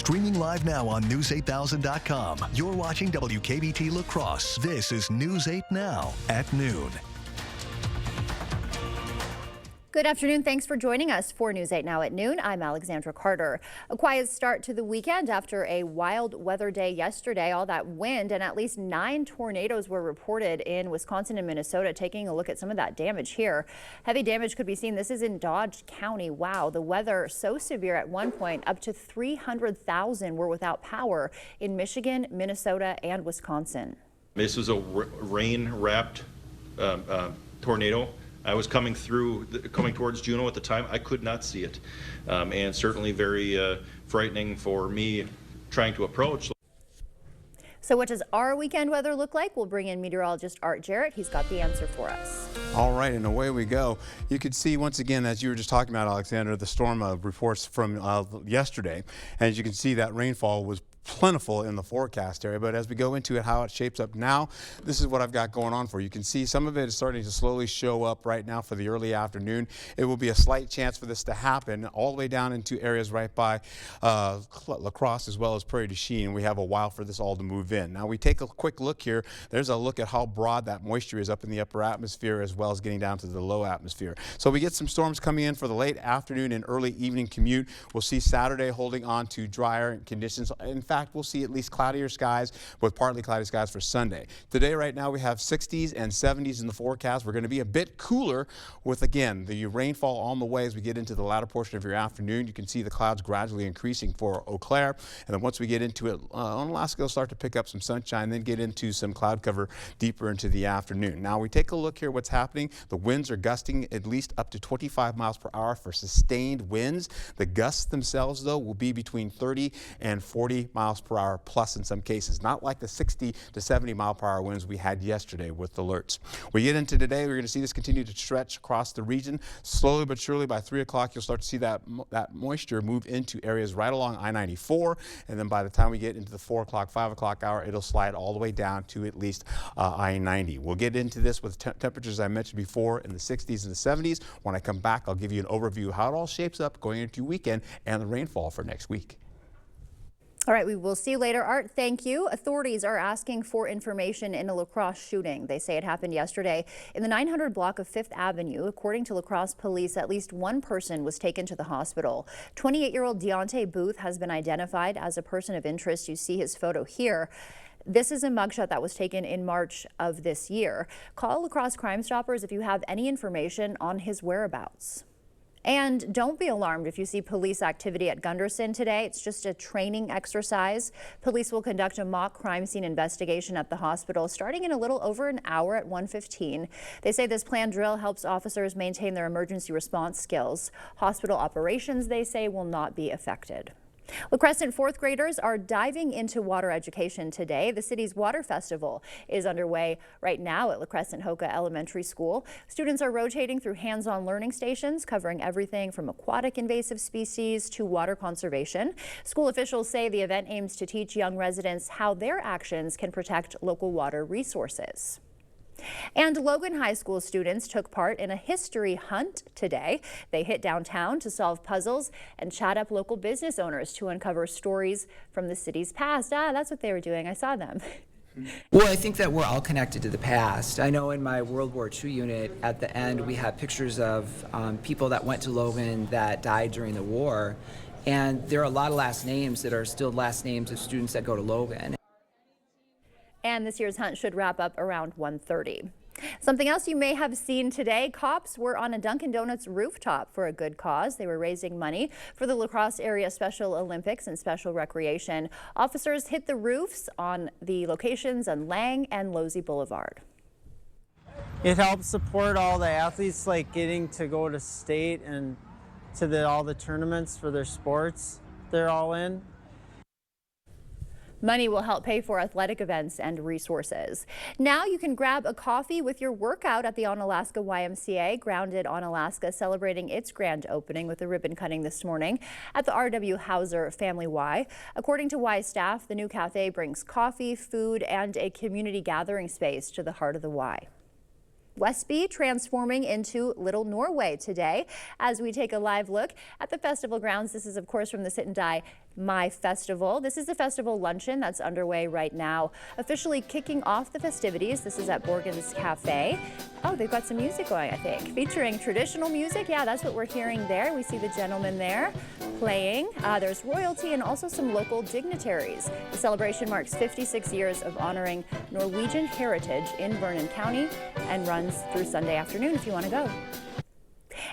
Streaming live now on News8000.com. You're watching WKBT La Crosse. This is News 8 Now at noon. Good afternoon. Thanks for joining us for News 8 Now at noon. I'm Alexandra Carter. A quiet start to the weekend after a wild weather day yesterday. All that wind and at least 9 tornadoes were reported in Wisconsin and Minnesota. Taking a look at some of that damage here. Heavy damage could be seen. This is in Dodge County. Wow, the weather so severe at one point up to 300,000 were without power in Michigan, Minnesota, and Wisconsin. This was a rain-wrapped tornado. I was coming towards Juneau at the time. I could not see it, and certainly very frightening for me trying to approach. So what does our weekend weather look like? We'll bring in meteorologist Art Jarrett. He's got the answer for us. All right, and away we go. You could see once again, as you were just talking about, Alexander, the storm reports from yesterday. And as you can see, that rainfall was plentiful in the forecast area, but as we go into it, how it shapes up now, this is what I've got going on for you. You can see some of it is starting to slowly show up right now for the early afternoon. It will be a slight chance for this to happen all the way down into areas right by La Crosse as well as Prairie du Chien. We have a while for this all to move in. Now we take a quick look here. There's a look at how broad that moisture is up in the upper atmosphere as well as getting down to the low atmosphere. So we get some storms coming in for the late afternoon and early evening commute. We'll see Saturday holding on to drier conditions. In fact, we'll see at least cloudier skies with partly cloudy skies for Sunday. Today, right now, we have 60s and 70s in the forecast. We're going to be a bit cooler with, again, the rainfall on the way as we get into the latter portion of your afternoon. You can see the clouds gradually increasing for Eau Claire. And then once we get into it, Onalaska will start to pick up some sunshine, then get into some cloud cover deeper into the afternoon. Now, we take a look here what's happening. The winds are gusting at least up to 25 miles per hour for sustained winds. The gusts themselves, though, will be between 30 and 40 miles per hour plus in some cases, not like the 60 to 70 mile per hour winds we had yesterday with alerts. We get into today, we're going to see this continue to stretch across the region. Slowly but surely by 3 o'clock, you'll start to see that moisture move into areas right along I-94. And then by the time we get into the 4 o'clock, 5 o'clock hour, it'll slide all the way down to at least I-90. We'll get into this with temperatures I mentioned before in the 60s and the 70s. When I come back, I'll give you an overview of how it all shapes up going into your weekend and the rainfall for next week. All right, we will see you later. Art, thank you. Authorities are asking for information in a La Crosse shooting. They say it happened yesterday in the 900 block of 5th Avenue. According to La Crosse police, at least one person was taken to the hospital. 28-year-old Deontay Booth has been identified as a person of interest. You see his photo here. This is a mugshot that was taken in March of this year. Call La Crosse Crime Stoppers if you have any information on his whereabouts. And don't be alarmed if you see police activity at Gunderson today. It's just a training exercise. Police will conduct a mock crime scene investigation at the hospital starting in a little over an hour at 1:15. They say this planned drill helps officers maintain their emergency response skills. Hospital operations, they say, will not be affected. La Crescent 4th graders are diving into water education today. The city's water festival is underway right now at La Crescent Hoka Elementary School. Students are rotating through hands-on learning stations covering everything from aquatic invasive species to water conservation. School officials say the event aims to teach young residents how their actions can protect local water resources. And Logan High School students took part in a history hunt today. They hit downtown to solve puzzles and chat up local business owners to uncover stories from the city's past. That's what they were doing. I saw them. Well, I think that we're all connected to the past. I know in my World War II unit, at the end, we have pictures of people that went to Logan that died during the war. And there are a lot of last names that are still last names of students that go to Logan. And this year's hunt should wrap up around 1:30. Something else you may have seen today, cops were on a Dunkin' Donuts rooftop for a good cause. They were raising money for the La Crosse area Special Olympics and Special Recreation. Officers hit the roofs on the locations on Lang and Losey Boulevard. It helps support all the athletes, like getting to go to state and to all the tournaments for their sports they're all in. Money will help pay for athletic events and resources. Now you can grab a coffee with your workout at the Onalaska YMCA. Grounded Onalaska celebrating its grand opening with a ribbon cutting this morning at the R.W. Hauser Family Y. According to Y staff, the new cafe brings coffee, food, and a community gathering space to the heart of the Y. Westby transforming into Little Norway today as we take a live look at the festival grounds. This is, of course, from the Sit and Die My Festival. This is the festival luncheon that's underway right now, officially kicking off the festivities. This is at Borgen's Cafe. Oh, they've got some music going, I think, featuring traditional music. Yeah, that's what we're hearing there. We see the gentleman there playing. There's royalty and also some local dignitaries. The celebration marks 56 years of honoring Norwegian heritage in Vernon County and runs through Sunday afternoon if you want to go.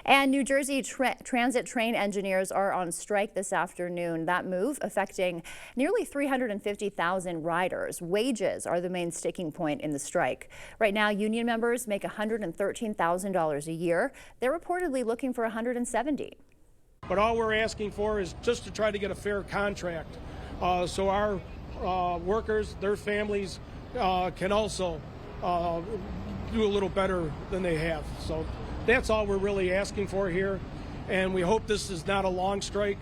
And New Jersey transit train engineers are on strike this afternoon. That move affecting nearly 350,000 riders. Wages are the main sticking point in the strike. Right now, union members make $113,000 a year. They're reportedly looking for $170,000. But all we're asking for is just to try to get a fair contract, so our workers, their families, can also do a little better than they have. So that's all we're really asking for here, and we hope this is not a long strike.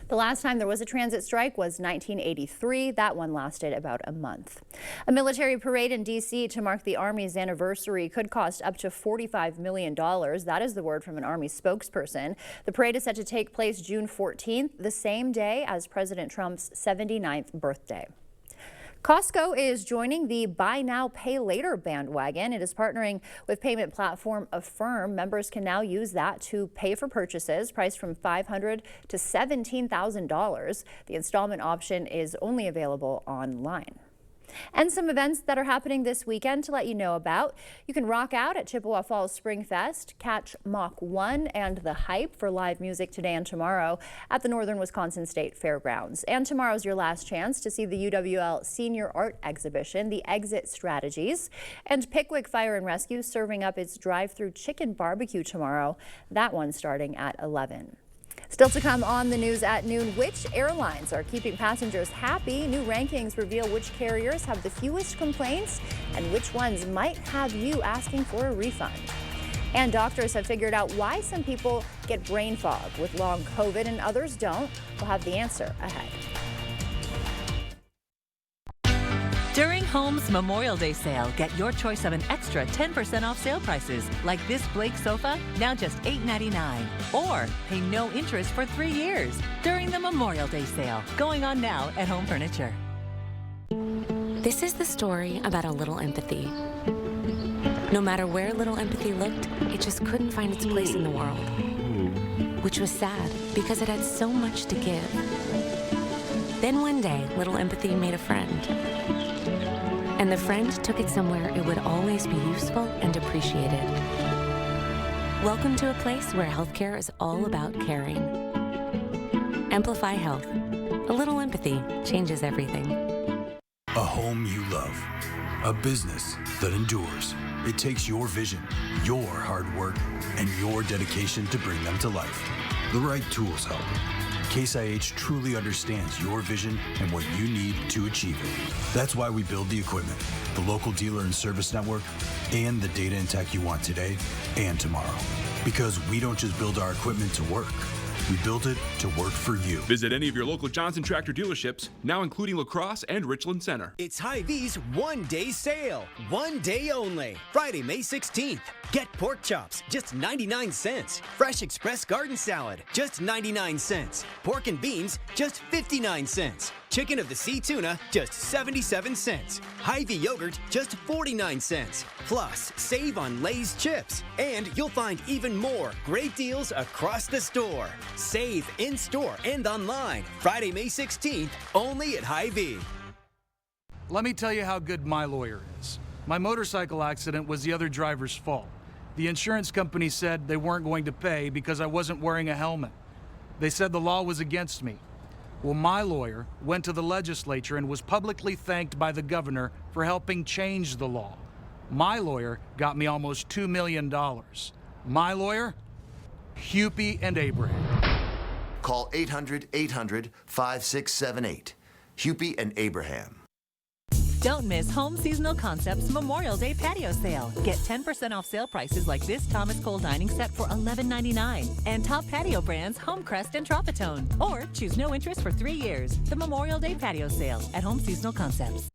The last time there was a transit strike was 1983. That one lasted about a month. A military parade in D.C. to mark the Army's anniversary could cost up to $45 million. That is the word from an Army spokesperson. The parade is set to take place June 14th, the same day as President Trump's 79th birthday. Costco is joining the Buy Now, Pay Later bandwagon. It is partnering with payment platform Affirm. Members can now use that to pay for purchases priced from $500 to $17,000. The installment option is only available online. And some events that are happening this weekend to let you know about. You can rock out at Chippewa Falls Spring Fest, catch Mach 1 and The Hype for live music today and tomorrow at the Northern Wisconsin State Fairgrounds. And tomorrow's your last chance to see the UWL Senior Art Exhibition, The Exit Strategies. And Pickwick Fire and Rescue serving up its drive-through chicken barbecue tomorrow. That one starting at 11. Still to come on the news at noon, which airlines are keeping passengers happy? New rankings reveal which carriers have the fewest complaints and which ones might have you asking for a refund. And doctors have figured out why some people get brain fog with long COVID and others don't. We'll have the answer ahead. During Home's Memorial Day sale, get your choice of an extra 10% off sale prices, like this Blake sofa, now just $8.99. Or pay no interest for 3 years during the Memorial Day sale, going on now at Home Furniture. This is the story about a little empathy. No matter where little empathy looked, it just couldn't find its place in the world. Which was sad, because it had so much to give. Then one day, little empathy made a friend. And the friend took it somewhere it would always be useful and appreciated. Welcome to a place where healthcare is all about caring. Amplify Health. A little empathy changes everything. A home you love. A business that endures. It takes your vision, your hard work, and your dedication to bring them to life. The right tools help. Case IH truly understands your vision and what you need to achieve it. That's why we build the equipment, the local dealer and service network, and the data and tech you want today and tomorrow. Because we don't just build our equipment to work. We built it to work for you. Visit any of your local Johnson Tractor dealerships, now including La Crosse and Richland Center. It's Hy-Vee's one-day sale. One day only. Friday, May 16th. Get pork chops, just 99 cents. Fresh Express garden salad, just 99 cents. Pork and beans, just 59 cents. Chicken of the sea tuna, just 77 cents. Hy-Vee yogurt, just 49 cents. Plus, save on Lay's chips. And you'll find even more great deals across the store. Save in-store and online. Friday, May 16th, only at Hy-Vee. Let me tell you how good my lawyer is. My motorcycle accident was the other driver's fault. The insurance company said they weren't going to pay because I wasn't wearing a helmet. They said the law was against me. Well, my lawyer went to the legislature and was publicly thanked by the governor for helping change the law. My lawyer got me almost $2 million. My lawyer? Hupy and Abraham. Call 800-800-5678. Hupy and Abraham. Don't miss Home Seasonal Concepts Memorial Day patio sale. Get 10% off sale prices like this Thomas Cole dining set for $11.99 and top patio brands Homecrest and Tropitone. Or choose no interest for 3 years. The Memorial Day patio sale at Home Seasonal Concepts.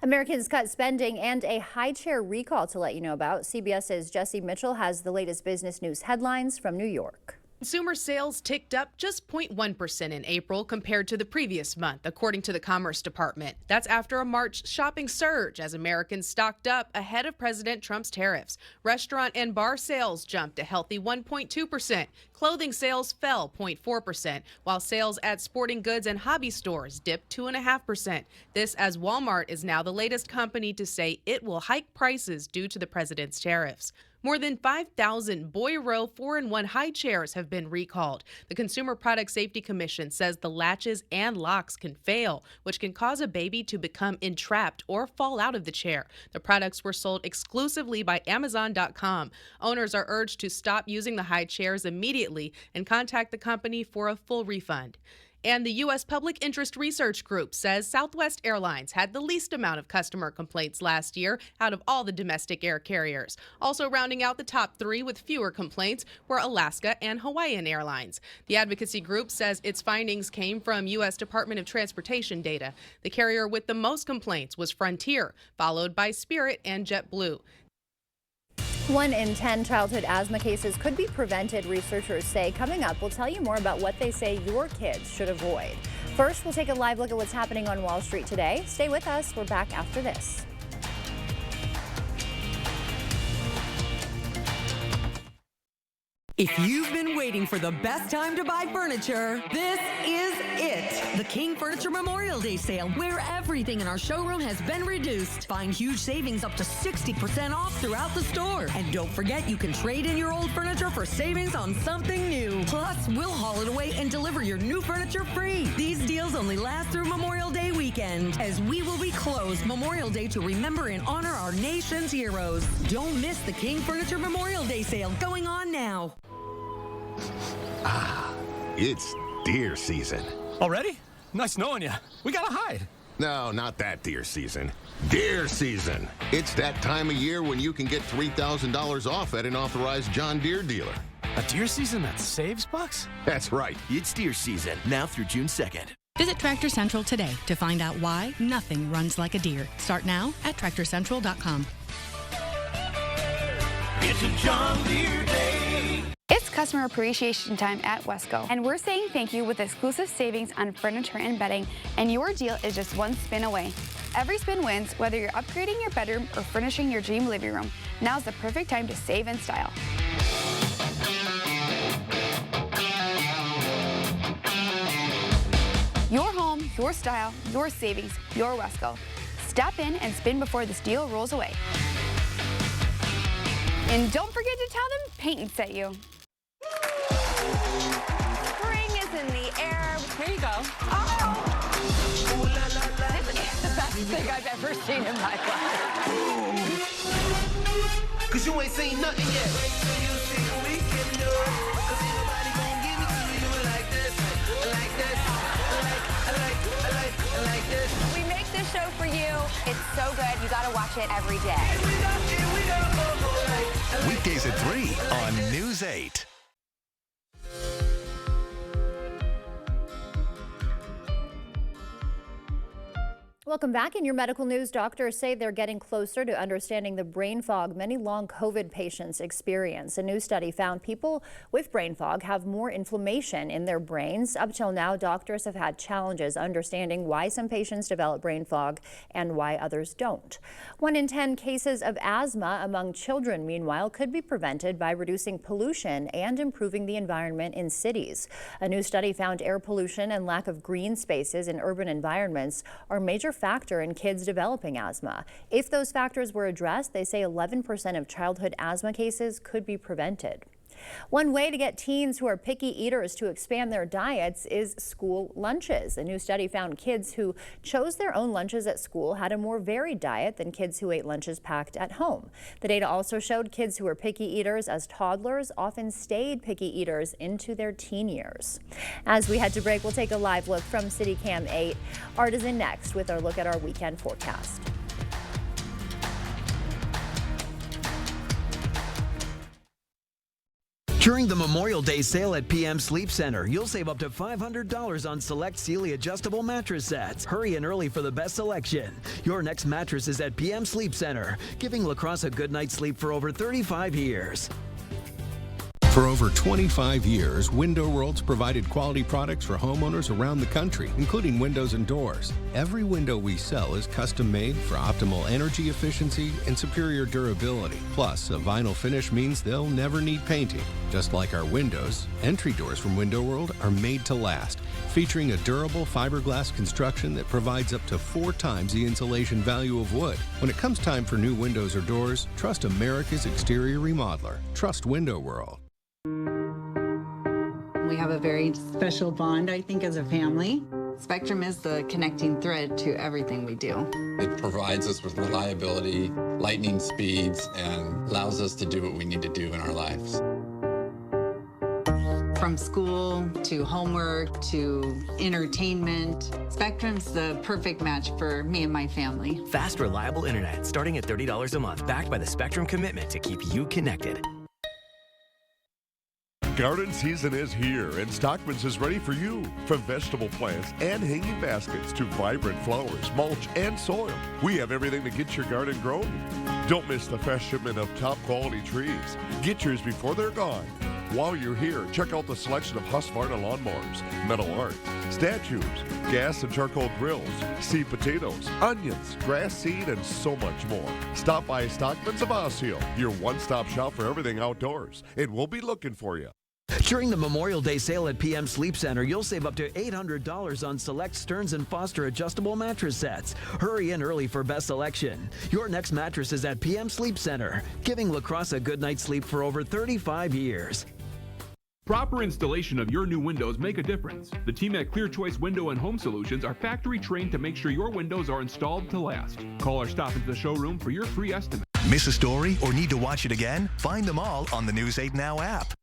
Americans cut spending and a high chair recall to let you know about. CBS's Jesse Mitchell has the latest business news headlines from New York. Consumer sales ticked up just 0.1% in April compared to the previous month, according to the Commerce Department. That's after a March shopping surge as Americans stocked up ahead of President Trump's tariffs. Restaurant and bar sales jumped a healthy 1.2%. Clothing sales fell 0.4%, while sales at sporting goods and hobby stores dipped 2.5%. This as Walmart is now the latest company to say it will hike prices due to the president's tariffs. More than 5,000 Boyro 4-in-1 high chairs have been recalled. The Consumer Product Safety Commission says the latches and locks can fail, which can cause a baby to become entrapped or fall out of the chair. The products were sold exclusively by Amazon.com. Owners are urged to stop using the high chairs immediately and contact the company for a full refund. And the U.S. Public Interest Research Group says Southwest Airlines had the least amount of customer complaints last year out of all the domestic air carriers. Also rounding out the top three with fewer complaints were Alaska and Hawaiian Airlines. The advocacy group says its findings came from U.S. Department of Transportation data. The carrier with the most complaints was Frontier, followed by Spirit and JetBlue. 1 in 10 childhood asthma cases could be prevented, researchers say. Coming up, we'll tell you more about what they say your kids should avoid. First, we'll take a live look at what's happening on Wall Street today. Stay with us. We're back after this. If you've been waiting for the best time to buy furniture, this is it. The King Furniture Memorial Day Sale, where everything in our showroom has been reduced. Find huge savings up to 60% off throughout the store. And don't forget, you can trade in your old furniture for savings on something new. Plus, we'll haul it away and deliver your new furniture free. These deals only last through Memorial Day weekend, as we will be closed Memorial Day to remember and honor our nation's heroes. Don't miss the King Furniture Memorial Day Sale going on now. Ah, it's deer season. Already? Nice knowing you. We gotta hide. No, not that deer season. Deer season. It's that time of year when you can get $3,000 off at an authorized John Deere dealer. A deer season that saves bucks? That's right. It's deer season, now through June 2nd. Visit Tractor Central today to find out why nothing runs like a deer. Start now at TractorCentral.com. It's a John Deere day. It's customer appreciation time at Wesco, and we're saying thank you with exclusive savings on furniture and bedding, and your deal is just one spin away. Every spin wins, whether you're upgrading your bedroom or furnishing your dream living room. Now's the perfect time to save in style. Your home, your style, your savings, your Wesco. Stop in and spin before this deal rolls away. And don't forget to tell them Peyton sent you. Spring is in the air. Here you go. Oh! This is the best thing I've ever seen in my life. Cause you ain't seen nothing yet. Wait till you see the weekend, no. Cause ain't nobody gonna give it to you like this. Like this. I like this. We make this show for you. It's so good. You gotta watch it every day. Here we go. Weekdays at 3 on News 8. Welcome back. In your medical news, doctors say they're getting closer to understanding the brain fog many long COVID patients experience. A new study found people with brain fog have more inflammation in their brains. Up till now, doctors have had challenges understanding why some patients develop brain fog and why others don't. 1 in 10 cases of asthma among children, meanwhile, could be prevented by reducing pollution and improving the environment in cities. A new study found air pollution and lack of green spaces in urban environments are major factor in kids developing asthma. If those factors were addressed, they say 11% of childhood asthma cases could be prevented. One way to get teens who are picky eaters to expand their diets is school lunches. A new study found kids who chose their own lunches at school had a more varied diet than kids who ate lunches packed at home. The data also showed kids who were picky eaters as toddlers often stayed picky eaters into their teen years. As we head to break, we'll take a live look from CityCam 8. Art is in next with our look at our weekend forecast. During the Memorial Day sale at PM Sleep Center, you'll save up to $500 on select Sealy adjustable mattress sets. Hurry in early for the best selection. Your next mattress is at PM Sleep Center, giving La Crosse a good night's sleep for over 35 years. For over 25 years, Window World's provided quality products for homeowners around the country, including windows and doors. Every window we sell is custom made for optimal energy efficiency and superior durability. Plus, a vinyl finish means they'll never need painting. Just like our windows, entry doors from Window World are made to last, featuring a durable fiberglass construction that provides up to 4 times the insulation value of wood. When it comes time for new windows or doors, trust America's exterior remodeler. Trust Window World. We have a very special bond, I think, as a family. Spectrum is the connecting thread to everything we do. It provides us with reliability, lightning speeds, and allows us to do what we need to do in our lives. From school to homework to entertainment, Spectrum's the perfect match for me and my family. Fast, reliable internet starting at $30 a month, backed by the Spectrum commitment to keep you connected. Garden season is here, and Stockman's is ready for you. From vegetable plants and hanging baskets to vibrant flowers, mulch, and soil, we have everything to get your garden growing. Don't miss the fresh shipment of top-quality trees. Get yours before they're gone. While you're here, check out the selection of Husqvarna lawnmowers, metal art, statues, gas and charcoal grills, seed potatoes, onions, grass seed, and so much more. Stop by Stockman's of Osceola, your one-stop shop for everything outdoors, and we'll be looking for you. During the Memorial Day sale at PM Sleep Center, you'll save up to $800 on select Stearns & Foster adjustable mattress sets. Hurry in early for best selection. Your next mattress is at PM Sleep Center, giving La Crosse a good night's sleep for over 35 years. Proper installation of your new windows make a difference. The team at Clear Choice Window and Home Solutions are factory trained to make sure your windows are installed to last. Call or stop into the showroom for your free estimate. Miss a story or need to watch it again? Find them all on the News 8 Now app.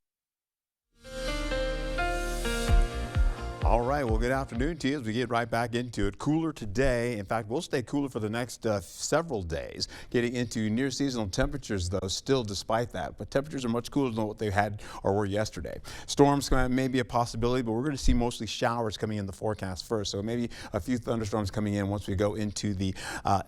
All right, well, good afternoon to you as we get right back into it. Cooler today. In fact, we'll stay cooler for the next several days, getting into near seasonal temperatures, though, still despite that. But temperatures are much cooler than what they had or were yesterday. Storms may be a possibility, but we're going to see mostly showers coming in the forecast first. So maybe a few thunderstorms coming in once we go into the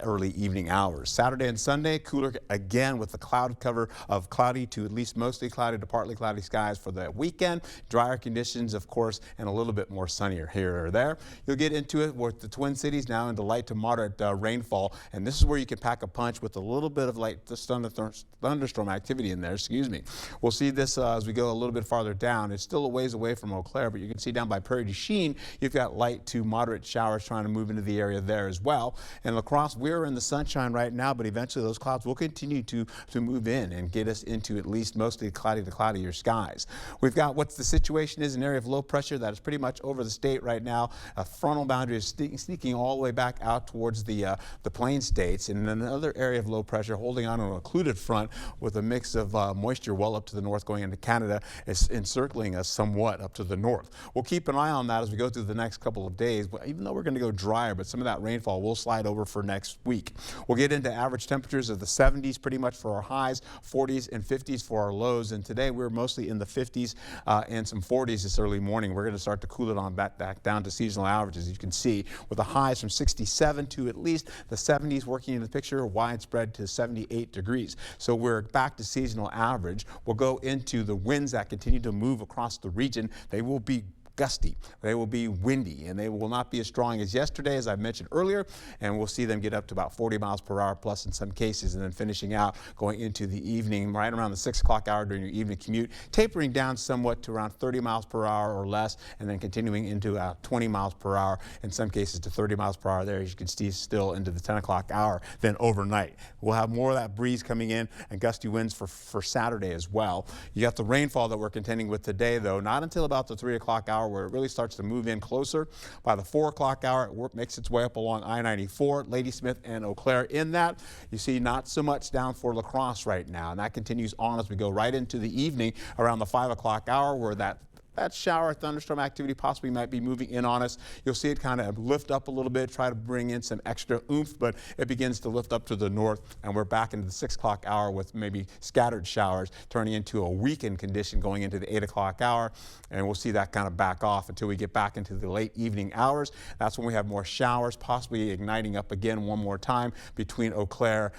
early evening hours. Saturday and Sunday, cooler again with the cloud cover of cloudy to at least mostly cloudy to partly cloudy skies for the weekend. Drier conditions, of course, and a little bit more sunnier here or there. You'll get into it with the Twin Cities now into light to moderate rainfall, and this is where you can pack a punch with a little bit of light thunderstorm activity in there. Excuse me. We'll see this as we go a little bit farther down. It's still a ways away from Eau Claire, but you can see down by Prairie du Chien, you've got light to moderate showers trying to move into the area there as well. In La Crosse, we're in the sunshine right now, but eventually those clouds will continue to move in and get us into at least mostly cloudy to cloudier skies. We've got what the situation is, an area of low pressure that is pretty much over the state right now. A frontal boundary is sneaking all the way back out towards the plain states, and another area of low pressure holding on to an occluded front with a mix of moisture well up to the north going into Canada is encircling us somewhat up to the north. We'll keep an eye on that as we go through the next couple of days, but even though we're going to go drier, but some of that rainfall will slide over for next week. We'll get into average temperatures of the 70s pretty much for our highs, 40s and 50s for our lows, and today we're mostly in the 50s and some 40s this early morning. We're going to start to cool it on back down to seasonal averages, you can see, with the highs from 67 to at least the 70s working in the picture, widespread to 78 degrees. So we're back to seasonal average. We'll go into the winds that continue to move across the region. They will be gusty, they will be windy, and they will not be as strong as yesterday, as I mentioned earlier, and we'll see them get up to about 40 miles per hour plus in some cases, and then finishing out going into the evening right around the 6 o'clock hour during your evening commute, tapering down somewhat to around 30 miles per hour or less, and then continuing into 20 miles per hour, in some cases to 30 miles per hour there, as you can see, still into the 10 o'clock hour, then overnight. We'll have more of that breeze coming in and gusty winds for Saturday as well. You got the rainfall that we're contending with today, though, not until about the 3 o'clock hour, where it really starts to move in closer. By the 4 o'clock hour, it makes its way up along I-94, Ladysmith and Eau Claire. In that, you see not so much down for La Crosse right now, and that continues on as we go right into the evening around the 5 o'clock hour, where that that shower thunderstorm activity possibly might be moving in on us. You'll see it kind of lift up a little bit, try to bring in some extra oomph, but it begins to lift up to the north, and we're back into the 6 o'clock hour with maybe scattered showers, turning into a weakened condition going into the 8 o'clock hour, and we'll see that kind of back off until we get back into the late evening hours. That's when we have more showers, possibly igniting up again one more time between Eau Claire,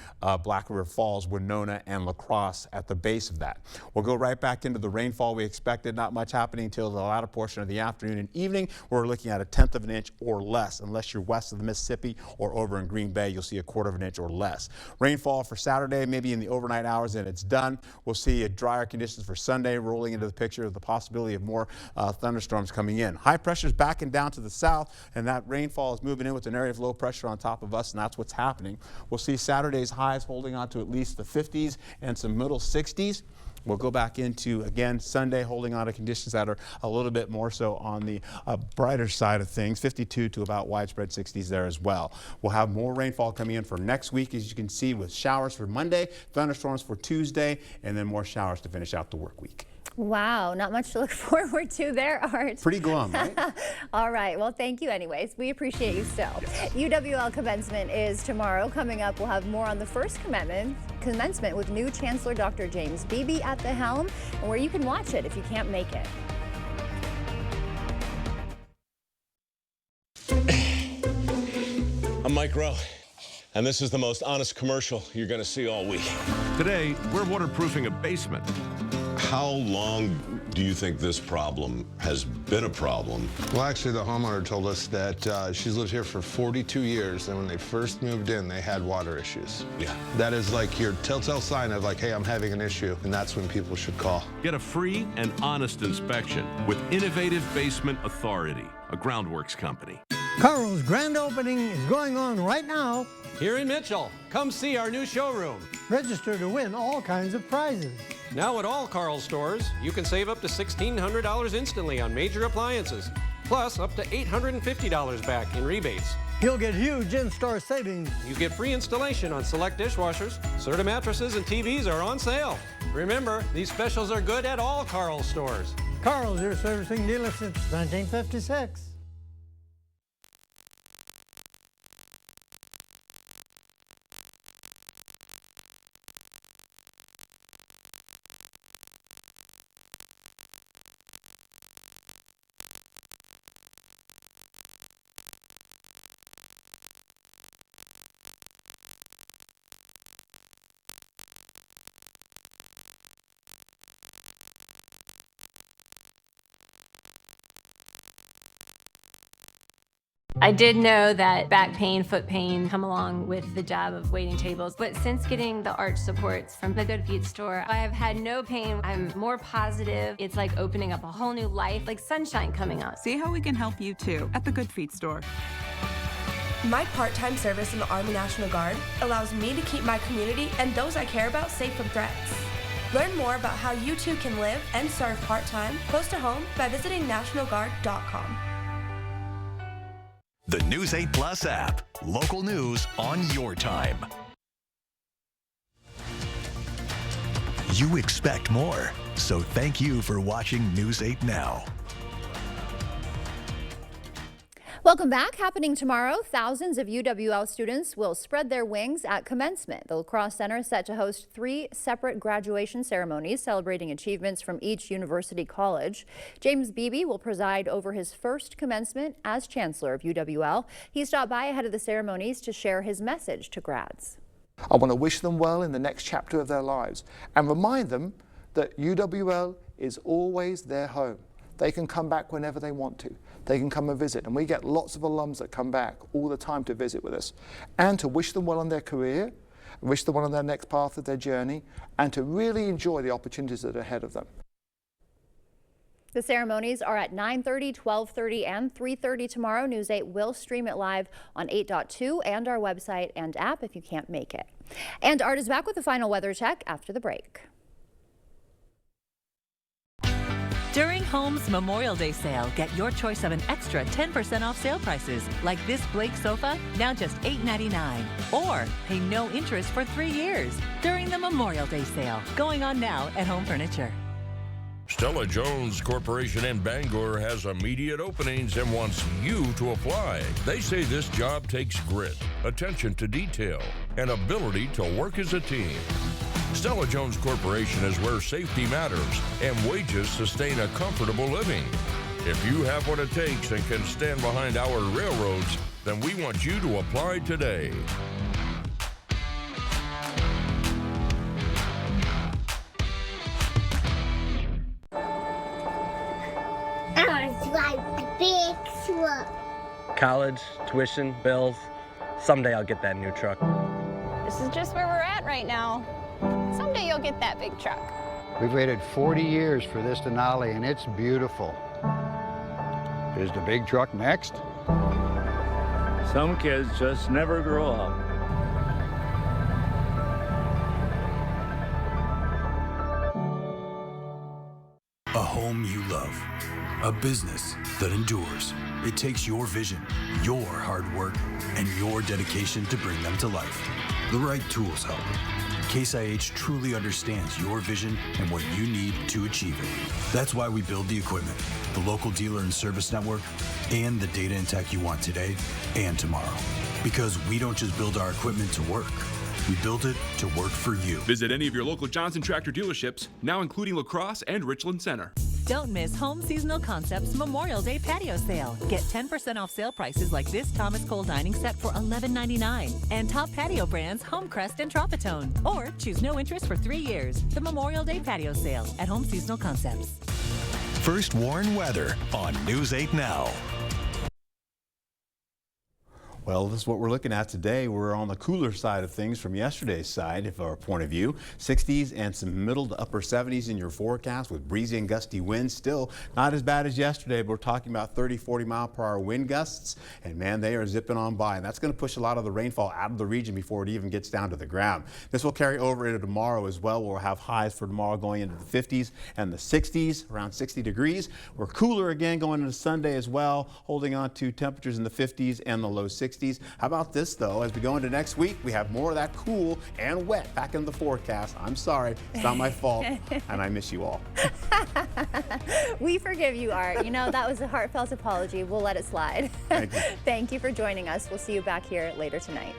Black River Falls, Winona, and La Crosse at the base of that. We'll go right back into the rainfall we expected. Not much happening until the latter portion of the afternoon and evening. We're looking at 1/10 of an inch or less. Unless you're west of the Mississippi or over in Green Bay, you'll see 1/4 of an inch or less. Rainfall for Saturday, maybe in the overnight hours, and it's done. We'll see drier conditions for Sunday rolling into the picture of the possibility of more thunderstorms coming in. High pressure is backing down to the south, and that rainfall is moving in with an area of low pressure on top of us, and that's what's happening. We'll see Saturday's highs holding on to at least the 50s and some middle 60s. We'll go back into, again, Sunday, holding on to conditions that are a little bit more so on the brighter side of things, 52 to about widespread 60s there as well. We'll have more rainfall coming in for next week, as you can see, with showers for Monday, thunderstorms for Tuesday, and then more showers to finish out the work week. Wow, not much to look forward to there, Art. Pretty glum, right? All right, well, thank you anyways. We appreciate you still. UWL commencement is tomorrow. Coming up, we'll have more on the first commencement with new Chancellor Dr. James Beebe at the helm, and where you can watch it if you can't make it. I'm Mike Rowe, and this is the most honest commercial you're going to see all week. Today, we're waterproofing a basement. How long do you think this problem has been a problem? Well, actually, the homeowner told us that she's lived here for 42 years, and when they first moved in, they had water issues. Yeah. That is like your telltale sign of like, hey, I'm having an issue, and that's when people should call. Get a free and honest inspection with Innovative Basement Authority, a Groundworks company. Carl's grand opening is going on right now. Here in Mitchell. Come see our new showroom. Register to win all kinds of prizes. Now at all Carl's stores, you can save up to $1,600 instantly on major appliances, plus up to $850 back in rebates. You'll get huge in-store savings. You get free installation on select dishwashers. Serta mattresses and TVs are on sale. Remember, these specials are good at all Carl's stores. Carl's, your servicing dealer since 1956. I did know that back pain, foot pain come along with the job of waiting tables, but since getting the arch supports from the Good Feet store, I have had no pain. I'm more positive. It's like opening up a whole new life, like sunshine coming out. See how we can help you too at the Good Feet store. My part-time service in the Army National Guard allows me to keep my community and those I care about safe from threats. Learn more about how you too can live and serve part-time close to home by visiting nationalguard.com. The News 8 Plus app. Local news on your time. You expect more, so thank you for watching News 8 Now. Welcome back. Happening tomorrow, thousands of UWL students will spread their wings at commencement. The La Crosse Center is set to host 3 separate graduation ceremonies celebrating achievements from each university college. James Beebe will preside over his first commencement as Chancellor of UWL. He stopped by ahead of the ceremonies to share his message to grads. I want to wish them well in the next chapter of their lives and remind them that UWL is always their home. They can come back whenever they want to. They can come and visit. And we get lots of alums that come back all the time to visit with us. And to wish them well on their career, wish them well on their next path of their journey, and to really enjoy the opportunities that are ahead of them. The ceremonies are at 9:30, 12:30, and 3:30 tomorrow. News 8 will stream it live on 8.2 and our website and app if you can't make it. And Art is back with the final weather check after the break. During Home's Memorial Day sale, get your choice of an extra 10% off sale prices, like this Blake sofa, now just $8.99. Or pay no interest for 3 years during the Memorial Day sale, going on now at Home Furniture. Stella Jones Corporation in Bangor has immediate openings and wants you to apply. They say this job takes grit, attention to detail, and ability to work as a team. Stella Jones Corporation is where safety matters and wages sustain a comfortable living. If you have what it takes and can stand behind our railroads, then we want you to apply today. Big truck. College, tuition, bills. Someday I'll get that new truck. This is just where we're at right now. Someday you'll get that big truck. We've waited 40 years for this Denali, and it's beautiful. Is the big truck next? Some kids just never grow up. A home you love. A business that endures. It takes your vision, your hard work, and your dedication to bring them to life. The right tools help. Case IH truly understands your vision and what you need to achieve it. That's why we build the equipment, the local dealer and service network, and the data and tech you want today and tomorrow. Because we don't just build our equipment to work. We built it to work for you. Visit any of your local Johnson Tractor dealerships, now including La Crosse and Richland Center. Don't miss Home Seasonal Concepts Memorial Day Patio Sale. Get 10% off sale prices like this Thomas Cole dining set for $11.99 and top patio brands Homecrest and Tropitone. Or choose no interest for 3 years. The Memorial Day Patio Sale at Home Seasonal Concepts. First Warn Weather on News 8 Now. Well, this is what we're looking at today. We're on the cooler side of things from yesterday's side, of our point of view. 60s and some middle to upper 70s in your forecast with breezy and gusty winds. Still not as bad as yesterday, but we're talking about 30, 40 mile per hour wind gusts. And man, they are zipping on by. And that's going to push a lot of the rainfall out of the region before it even gets down to the ground. This will carry over into tomorrow as well. We'll have highs for tomorrow going into the 50s and the 60s, around 60 degrees. We're cooler again going into Sunday as well, holding on to temperatures in the 50s and the low 60s. How about this, though? As we go into next week, we have more of that cool and wet back in the forecast. I'm sorry. It's not my fault, and I miss you all. We forgive you, Art. You know, that was a heartfelt apology. We'll let it slide. Thank you. Thank you for joining us. We'll see you back here later tonight.